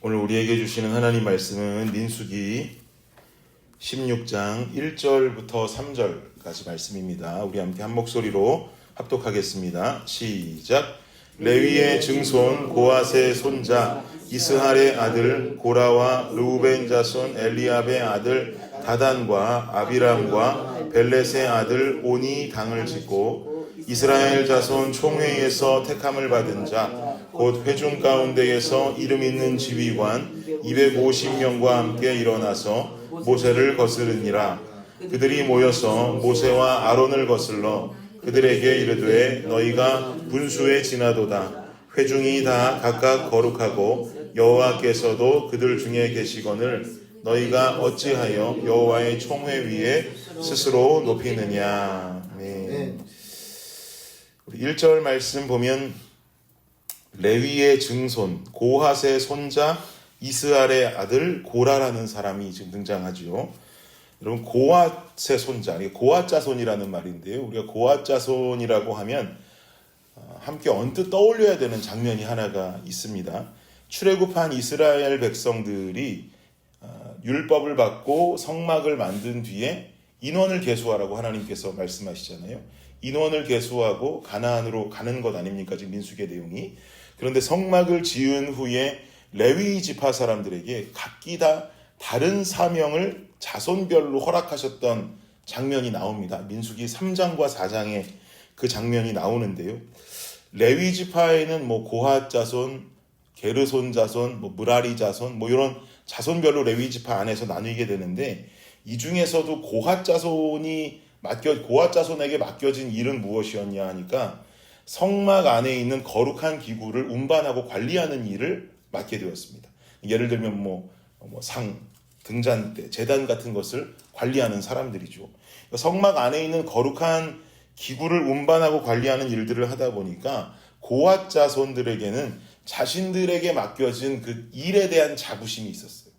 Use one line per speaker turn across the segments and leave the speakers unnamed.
오늘 우리에게 주시는 하나님 말씀은 민수기 16장 1절부터 3절까지 말씀입니다. 우리 함께 한 목소리로 합독하겠습니다. 시작. 레위의 증손 고핫의 손자 이스할의 아들 고라와 르우벤 자손 엘리압의 아들 다단과 아비람과 벨렛의 아들 온이 당을 짓고 이스라엘 자손 총회에서 택함을 받은 자 곧 회중 가운데에서 이름 있는 지휘관 250명과 함께 일어나서 모세를 거스르니라. 그들이 모여서 모세와 아론을 거슬러 그들에게 이르되 너희가 분수에 지나도다. 회중이 다 각각 거룩하고 여호와께서도 그들 중에 계시거늘 너희가 어찌하여 여호와의 총회 위에 스스로 높이느냐. 네. 1절 말씀 보면 레위의 증손 고핫의 손자 이스할의 아들 고라라는 사람이 지금 등장하죠. 여러분 고핫의 손자, 고핫 자손이라는 말인데요. 우리가 고핫 자손이라고 하면 함께 언뜻 떠올려야 되는 장면이 하나가 있습니다. 출애굽한 이스라엘 백성들이 율법을 받고 성막을 만든 뒤에 인원을 계수하라고 하나님께서 말씀하시잖아요. 인원을 계수하고 가나안으로 가는 것 아닙니까? 지금 민수기의 내용이. 그런데 성막을 지은 후에 레위 지파 사람들에게 각기 다 다른 사명을 자손별로 허락하셨던 장면이 나옵니다. 민수기 3장과 4장에 그 장면이 나오는데요. 레위 지파에는 고핫 자손, 게르손 자손, 므라리 자손, 이런 자손별로 레위 지파 안에서 나누게 되는데 이 중에서도 고핫 자손에게 맡겨진 일은 무엇이었냐 하니까 성막 안에 있는 거룩한 기구를 운반하고 관리하는 일을 맡게 되었습니다. 예를 들면 상, 등잔대, 제단 같은 것을 관리하는 사람들이죠. 성막 안에 있는 거룩한 기구를 운반하고 관리하는 일들을 하다 보니까 고핫 자손들에게는 자신들에게 맡겨진 그 일에 대한 자부심이 있었어요.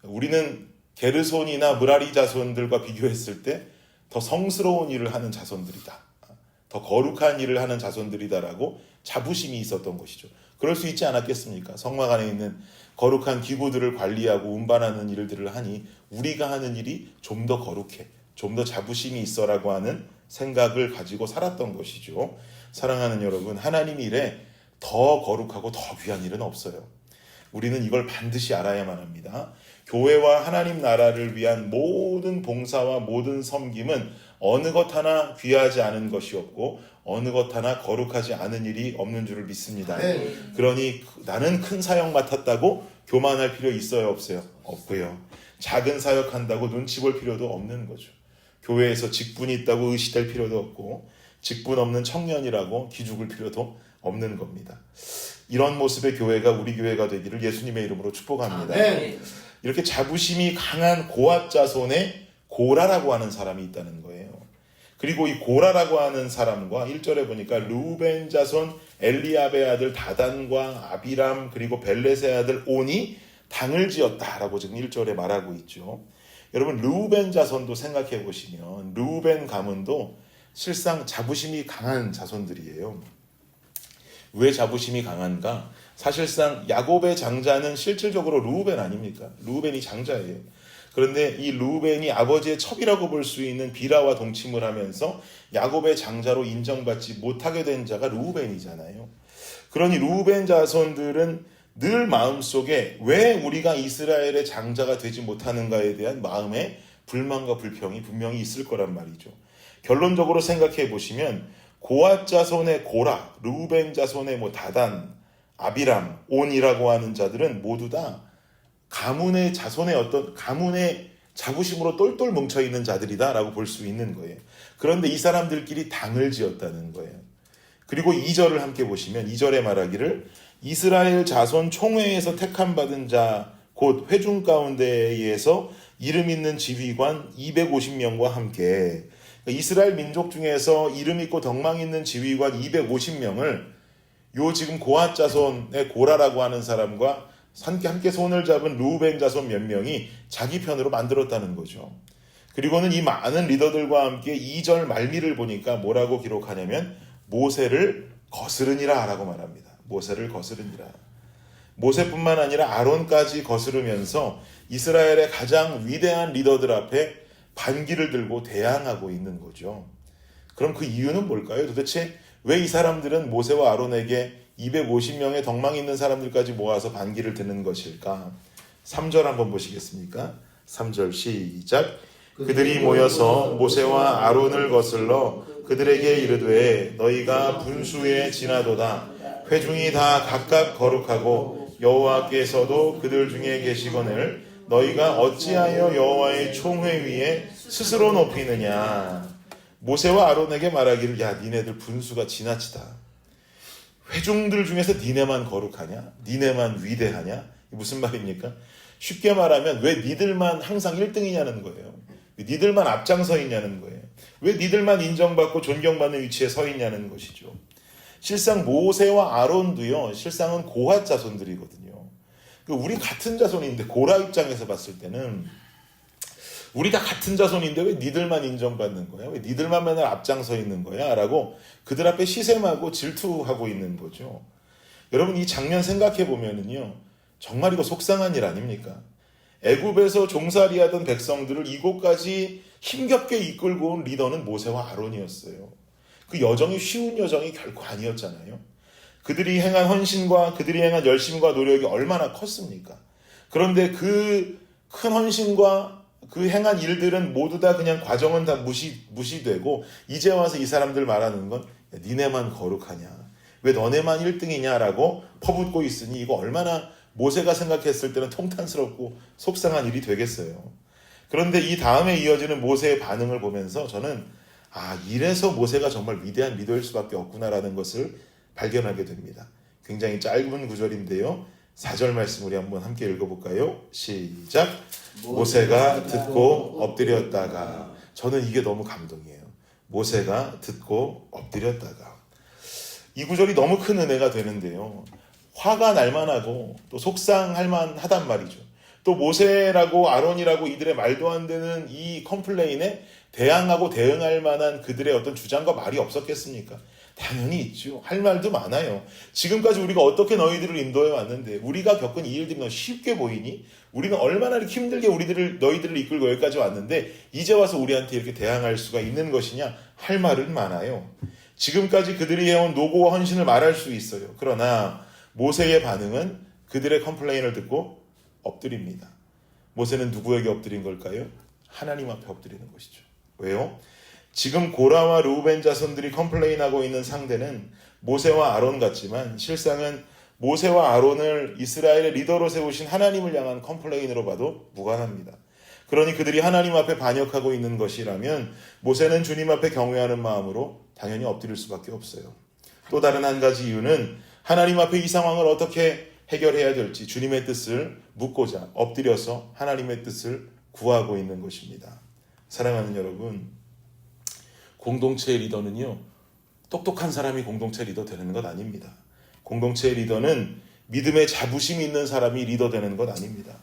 우리는 게르손이나 므라리 자손들과 비교했을 때 더 성스러운 일을 하는 자손들이다. 더 거룩한 일을 하는 자손들이다라고 자부심이 있었던 것이죠. 그럴 수 있지 않았겠습니까? 성막 안에 있는 거룩한 기구들을 관리하고 운반하는 일들을 하니 우리가 하는 일이 좀 더 거룩해, 좀 더 자부심이 있어라고 하는 생각을 가지고 살았던 것이죠. 사랑하는 여러분, 하나님 일에 더 거룩하고 더 귀한 일은 없어요. 우리는 이걸 반드시 알아야만 합니다. 교회와 하나님 나라를 위한 모든 봉사와 모든 섬김은 어느 것 하나 귀하지 않은 것이 없고 어느 것 하나 거룩하지 않은 일이 없는 줄을 믿습니다. 그러니 나는 큰 사역 맡았다고 교만할 필요 있어요, 없어요? 없고요. 작은 사역한다고 눈치 볼 필요도 없는 거죠. 교회에서 직분이 있다고 의식될 필요도 없고 직분 없는 청년이라고 기죽을 필요도 없는 겁니다. 이런 모습의 교회가 우리 교회가 되기를 예수님의 이름으로 축복합니다. 이렇게 자부심이 강한 고핫 자손의 고라라고 하는 사람이 있다는 거예요. 그리고 이 고라라고 하는 사람과 1절에 보니까 르우벤 자손 엘리압의 아들 다단과 아비람 그리고 벨렛의 아들 온이 당을 지었다라고 지금 1절에 말하고 있죠. 여러분 르우벤 자손도 생각해 보시면 르우벤 가문도 실상 자부심이 강한 자손들이에요. 왜 자부심이 강한가? 사실상 야곱의 장자는 실질적으로 르우벤 아닙니까? 르우벤이 장자예요. 그런데 이 르우벤이 아버지의 첩이라고 볼 수 있는 비라와 동침을 하면서 야곱의 장자로 인정받지 못하게 된 자가 르우벤이잖아요. 그러니 르우벤 자손들은 늘 마음속에 왜 우리가 이스라엘의 장자가 되지 못하는가에 대한 마음의 불만과 불평이 분명히 있을 거란 말이죠. 결론적으로 생각해 보시면 고핫 자손의 고라, 르우벤 자손의 다단, 아비람, 온이라고 하는 자들은 모두 다 가문의 자손의 가문의 자부심으로 똘똘 뭉쳐있는 자들이다라고 볼 수 있는 거예요. 그런데 이 사람들끼리 당을 지었다는 거예요. 그리고 2절을 함께 보시면 2절에 말하기를 이스라엘 자손 총회에서 택함 받은 자 곧 회중 가운데에서 이름 있는 지휘관 250명과 함께 이스라엘 민족 중에서 이름 있고 덕망 있는 지휘관 250명을 요 지금 고핫 자손의 고라라고 하는 사람과 함께 손을 잡은 르우벤 자손 몇 명이 자기 편으로 만들었다는 거죠. 그리고는 이 많은 리더들과 함께 2절 말미를 보니까 뭐라고 기록하냐면 모세를 거스르니라 라고 말합니다. 모세를 거스르니라. 모세뿐만 아니라 아론까지 거스르면서 이스라엘의 가장 위대한 리더들 앞에 반기를 들고 대항하고 있는 거죠. 그럼 그 이유는 뭘까요? 도대체 왜 이 사람들은 모세와 아론에게 250명의 덕망 있는 사람들까지 모아서 반기를 드는 것일까? 3절 한번 보시겠습니까? 3절 시작. 그들이 모여서 모세와 아론을 거슬러 그들에게 이르되 너희가 분수에 지나도다. 회중이 다 각각 거룩하고 여호와께서도 그들 중에 계시거늘 너희가 어찌하여 여호와의 총회 위에 스스로 높이느냐. 모세와 아론에게 말하기를 야 니네들 분수가 지나치다. 회중들 중에서 니네만 거룩하냐? 니네만 위대하냐? 무슨 말입니까? 쉽게 말하면 왜 니들만 항상 1등이냐는 거예요. 왜 니들만 앞장서 있냐는 거예요. 왜 니들만 인정받고 존경받는 위치에 서 있냐는 것이죠. 실상 모세와 아론도요. 실상은 고핫 자손들이거든요. 우리 같은 자손인데 고라 입장에서 봤을 때는 우리 다 같은 자손인데 왜 니들만 인정받는 거야? 왜 니들만 맨날 앞장서 있는 거야? 라고 그들 앞에 시샘하고 질투하고 있는 거죠. 여러분 이 장면 생각해 보면은요. 정말 이거 속상한 일 아닙니까? 애굽에서 종살이하던 백성들을 이곳까지 힘겹게 이끌고 온 리더는 모세와 아론이었어요. 그 여정이 쉬운 여정이 결코 아니었잖아요. 그들이 행한 헌신과 그들이 행한 열심과 노력이 얼마나 컸습니까? 그런데 그 큰 헌신과 그 행한 일들은 모두 다 그냥 과정은 다 무시되고 이제 와서 이 사람들 말하는 건 니네만 거룩하냐? 왜 너네만 1등이냐라고 퍼붓고 있으니 이거 얼마나 모세가 생각했을 때는 통탄스럽고 속상한 일이 되겠어요. 그런데 이 다음에 이어지는 모세의 반응을 보면서 저는 이래서 모세가 정말 위대한 리더일 수밖에 없구나라는 것을 발견하게 됩니다. 굉장히 짧은 구절인데요. 4절 말씀 우리 한번 함께 읽어볼까요? 시작. 모세가 듣고 엎드렸다가. 저는 이게 너무 감동이에요. 모세가 듣고 엎드렸다가. 이 구절이 너무 큰 은혜가 되는데요. 화가 날 만하고 또 속상할 만하단 말이죠. 또 모세라고 아론이라고 이들의 말도 안 되는 이 컴플레인에 대항하고 대응할 만한 그들의 어떤 주장과 말이 없었겠습니까? 당연히 있죠. 할 말도 많아요. 지금까지 우리가 어떻게 너희들을 인도해 왔는데 우리가 겪은 이 일들이 너무 쉽게 보이니? 우리는 얼마나 이렇게 힘들게 너희들을 이끌고 여기까지 왔는데 이제 와서 우리한테 이렇게 대항할 수가 있는 것이냐? 할 말은 많아요. 지금까지 그들이 해온 노고와 헌신을 말할 수 있어요. 그러나 모세의 반응은 그들의 컴플레인을 듣고 엎드립니다. 모세는 누구에게 엎드린 걸까요? 하나님 앞에 엎드리는 것이죠. 왜요? 지금 고라와 르우벤 자손들이 컴플레인하고 있는 상대는 모세와 아론 같지만 실상은 모세와 아론을 이스라엘의 리더로 세우신 하나님을 향한 컴플레인으로 봐도 무관합니다. 그러니 그들이 하나님 앞에 반역하고 있는 것이라면 모세는 주님 앞에 경외하는 마음으로 당연히 엎드릴 수밖에 없어요. 또 다른 한 가지 이유는 하나님 앞에 이 상황을 어떻게 해결해야 될지 주님의 뜻을 묻고자 엎드려서 하나님의 뜻을 구하고 있는 것입니다. 사랑하는 여러분, 공동체의 리더는요, 똑똑한 사람이 공동체 리더 되는 것 아닙니다. 공동체의 리더는 믿음의 자부심이 있는 사람이 리더 되는 것 아닙니다.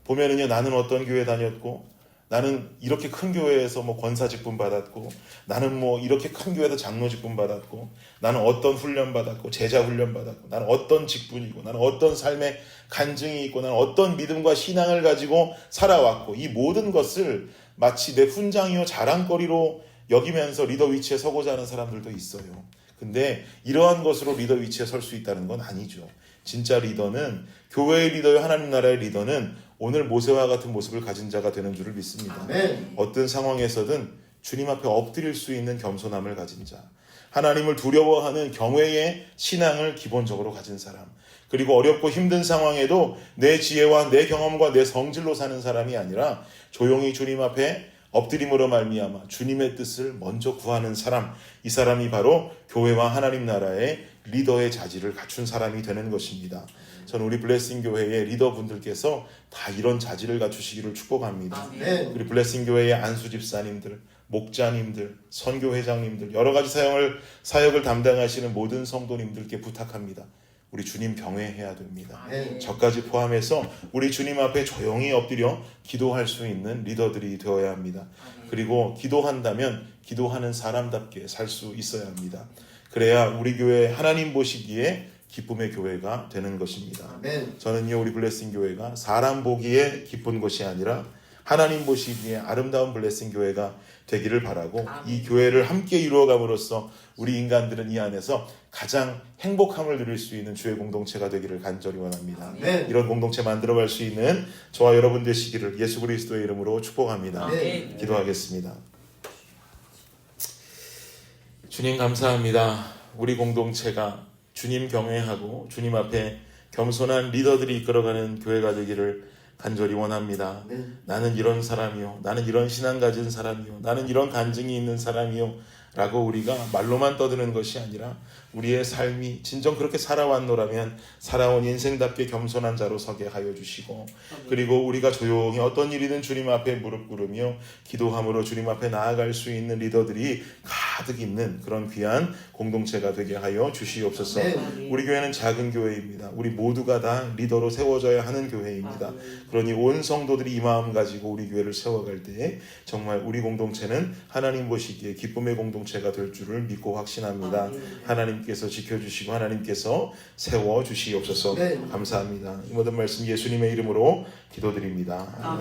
보면은요, 나는 어떤 교회 다녔고, 나는 이렇게 큰 교회에서 권사 직분 받았고, 나는 이렇게 큰 교회에서 장로 직분 받았고, 나는 어떤 훈련 받았고, 제자 훈련 받았고, 나는 어떤 직분이고, 나는 어떤 삶의 간증이 있고, 나는 어떤 믿음과 신앙을 가지고 살아왔고, 이 모든 것을 마치 내 훈장이요 자랑거리로 여기면서 리더 위치에 서고자 하는 사람들도 있어요. 근데 이러한 것으로 리더 위치에 설 수 있다는 건 아니죠. 진짜 리더는, 교회의 리더요 하나님 나라의 리더는 오늘 모세와 같은 모습을 가진 자가 되는 줄을 믿습니다. 아멘. 어떤 상황에서든 주님 앞에 엎드릴 수 있는 겸손함을 가진 자, 하나님을 두려워하는 경외의 신앙을 기본적으로 가진 사람, 그리고 어렵고 힘든 상황에도 내 지혜와 내 경험과 내 성질로 사는 사람이 아니라 조용히 주님 앞에 엎드림으로 말미암아 주님의 뜻을 먼저 구하는 사람, 이 사람이 바로 교회와 하나님 나라의 리더의 자질을 갖춘 사람이 되는 것입니다. 저는 우리 블레싱 교회의 리더분들께서 다 이런 자질을 갖추시기를 축복합니다. 우리 블레싱 교회의 안수 집사님들, 목자님들, 선교회장님들, 여러 가지 사역을 담당하시는 모든 성도님들께 부탁합니다. 우리 주님 경외해야 됩니다. 저까지 포함해서 우리 주님 앞에 조용히 엎드려 기도할 수 있는 리더들이 되어야 합니다. 그리고 기도한다면 기도하는 사람답게 살 수 있어야 합니다. 그래야 우리 교회 하나님 보시기에 기쁨의 교회가 되는 것입니다.
아멘.
저는요, 우리 블레싱 교회가 사람 보기에 기쁜 것이 아니라 하나님 보시기에 아름다운 블레싱 교회가 되기를 바라고, 이 교회를 함께 이루어감으로써 우리 인간들은 이 안에서 가장 행복함을 누릴 수 있는 주의 공동체가 되기를 간절히 원합니다.
아멘.
이런 공동체 만들어갈 수 있는 저와 여러분 되시기를 예수 그리스도의 이름으로 축복합니다.
아멘.
기도하겠습니다. 주님 감사합니다. 우리 공동체가 주님 경외하고 주님 앞에 겸손한 리더들이 이끌어가는 교회가 되기를 간절히 원합니다.
네.
나는 이런 사람이요, 나는 이런 신앙 가진 사람이요, 나는 이런 간증이 있는 사람이요 라고 우리가 말로만 떠드는 것이 아니라 우리의 삶이 진정 그렇게 살아왔노라면 살아온 인생답게 겸손한 자로 서게 하여 주시고, 그리고 우리가 조용히 어떤 일이든 주님 앞에 무릎 꿇으며 기도함으로 주님 앞에 나아갈 수 있는 리더들이 가득 있는 그런 귀한 공동체가 되게 하여 주시옵소서. 우리 교회는 작은 교회입니다. 우리 모두가 다 리더로 세워져야 하는 교회입니다. 그러니 온 성도들이 이 마음 가지고 우리 교회를 세워갈 때 정말 우리 공동체는 하나님 보시기에 기쁨의 공동체가 될 줄을 믿고 확신합니다. 하나님께서 지켜주시고 하나님께서 세워주시옵소서. 감사합니다. 이 모든 말씀 예수님의 이름으로 기도드립니다.